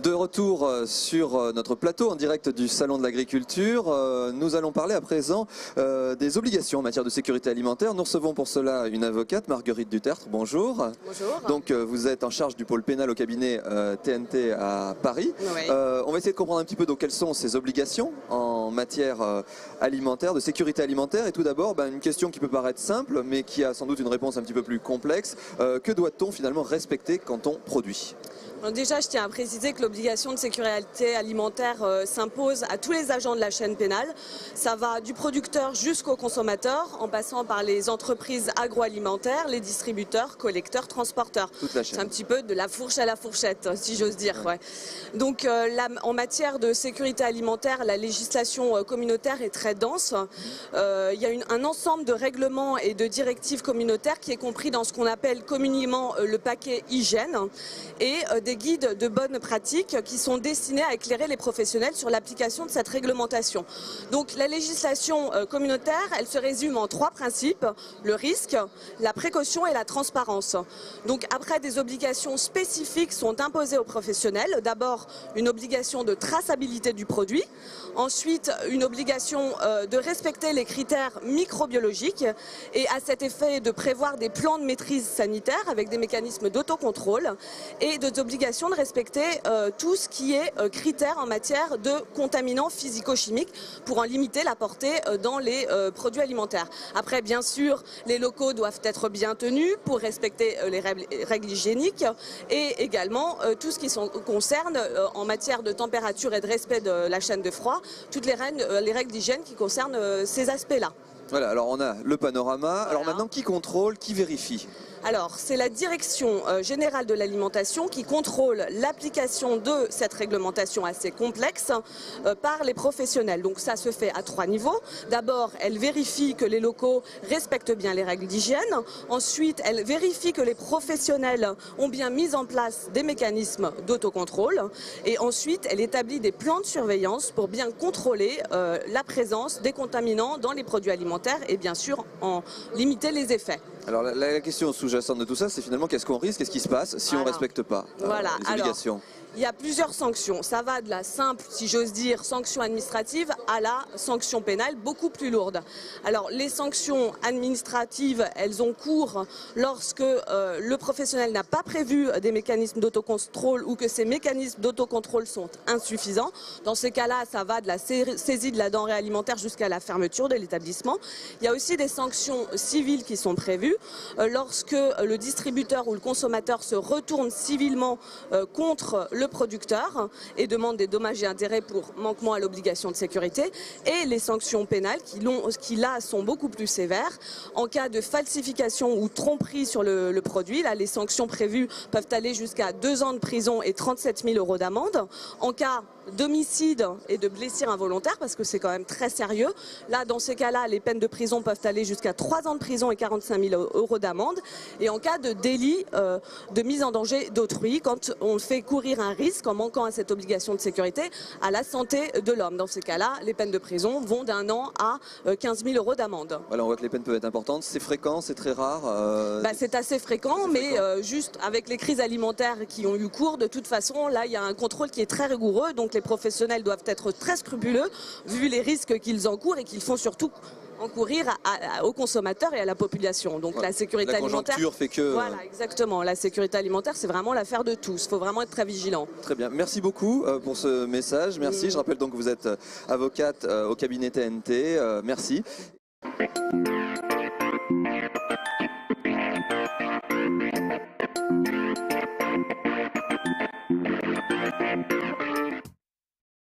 De retour sur notre plateau en direct du Salon de l'Agriculture, nous allons parler à présent des obligations en matière de sécurité alimentaire. Nous recevons pour cela une avocate, Marguerite Dutertre. Bonjour. Bonjour. Donc vous êtes en charge du pôle pénal au cabinet TNT à Paris. Oui. On va essayer de comprendre un petit peu donc, quelles sont ces obligations en matière alimentaire, de sécurité alimentaire. Et tout d'abord, une question qui peut paraître simple, mais qui a sans doute une réponse un petit peu plus complexe. Que doit-on finalement respecter quand on produit ? Alors déjà, je tiens à préciser que l'obligation de sécurité alimentaire s'impose à tous les agents de la chaîne pénale. Ça va du producteur jusqu'au consommateur, en passant par les entreprises agroalimentaires, les distributeurs, collecteurs, transporteurs. Toute la chaîne. C'est un petit peu de la fourche à la fourchette, si j'ose dire. Ouais. Donc là, en matière de sécurité alimentaire, la législation communautaire est très dense. Il y a un ensemble de règlements et de directives communautaires qui est compris dans ce qu'on appelle communément le paquet hygiène et des guides de bonnes pratiques qui sont destinés à éclairer les professionnels sur l'application de cette réglementation. Donc la législation communautaire, elle se résume en 3 principes, le risque, la précaution et la transparence. Donc après, des obligations spécifiques sont imposées aux professionnels. D'abord, une obligation de traçabilité du produit. Ensuite, une obligation de respecter les critères microbiologiques et à cet effet de prévoir des plans de maîtrise sanitaire avec des mécanismes d'autocontrôle et des obligations de respecter tout ce qui est critères en matière de contaminants physico-chimiques pour en limiter la portée dans les produits alimentaires. Après, bien sûr, les locaux doivent être bien tenus pour respecter les règles hygiéniques et également tout ce qui concerne en matière de température et de respect de la chaîne de froid, toutes les règles d'hygiène qui concernent ces aspects-là. Voilà, alors on a le panorama. Voilà. Alors maintenant, qui contrôle, qui vérifie ? Alors, c'est la direction générale de l'alimentation qui contrôle l'application de cette réglementation assez complexe par les professionnels. Donc ça se fait à 3 niveaux. D'abord, elle vérifie que les locaux respectent bien les règles d'hygiène. Ensuite, elle vérifie que les professionnels ont bien mis en place des mécanismes d'autocontrôle. Et ensuite, elle établit des plans de surveillance pour bien contrôler la présence des contaminants dans les produits alimentaires et bien sûr en limiter les effets. Alors la question sous-jacente de tout ça, c'est finalement qu'est-ce qu'on risque, qu'est-ce qui se passe si on ne respecte pas les obligations. Alors, il y a plusieurs sanctions. Ça va de la simple, si j'ose dire, sanction administrative à la sanction pénale beaucoup plus lourde. Alors les sanctions administratives, elles ont cours lorsque le professionnel n'a pas prévu des mécanismes d'autocontrôle ou que ces mécanismes d'autocontrôle sont insuffisants. Dans ces cas-là, ça va de la saisie de la denrée alimentaire jusqu'à la fermeture de l'établissement. Il y a aussi des sanctions civiles qui sont prévues lorsque le distributeur ou le consommateur se retourne civilement contre le producteur et demande des dommages et intérêts pour manquement à l'obligation de sécurité, et les sanctions pénales qui là sont beaucoup plus sévères. En cas de falsification ou tromperie sur le produit, là les sanctions prévues peuvent aller jusqu'à 2 ans de prison et 37 000 € d'amende. En cas d'homicide et de blessure involontaire, parce que c'est quand même très sérieux, là dans ces cas-là les peines de prison peuvent aller jusqu'à 3 ans de prison et 45 000 € d'amende. Et en cas de délit de mise en danger d'autrui, quand on fait courir un risque en manquant à cette obligation de sécurité à la santé de l'homme. Dans ces cas-là, les peines de prison vont d'1 an à 15 000 € d'amende. Voilà, on voit que les peines peuvent être importantes. C'est fréquent, c'est très rare. C'est assez fréquent, mais juste avec les crises alimentaires qui ont eu cours, de toute façon, là, il y a un contrôle qui est très rigoureux. Donc les professionnels doivent être très scrupuleux, vu les risques qu'ils encourent et qu'ils font surtout encourir aux consommateurs et à la population. Donc la sécurité alimentaire fait que... Voilà, exactement. La sécurité alimentaire, c'est vraiment l'affaire de tous. Il faut vraiment être très vigilant. Très bien. Merci beaucoup pour ce message. Merci. Je rappelle donc que vous êtes avocate au cabinet TNT. Merci.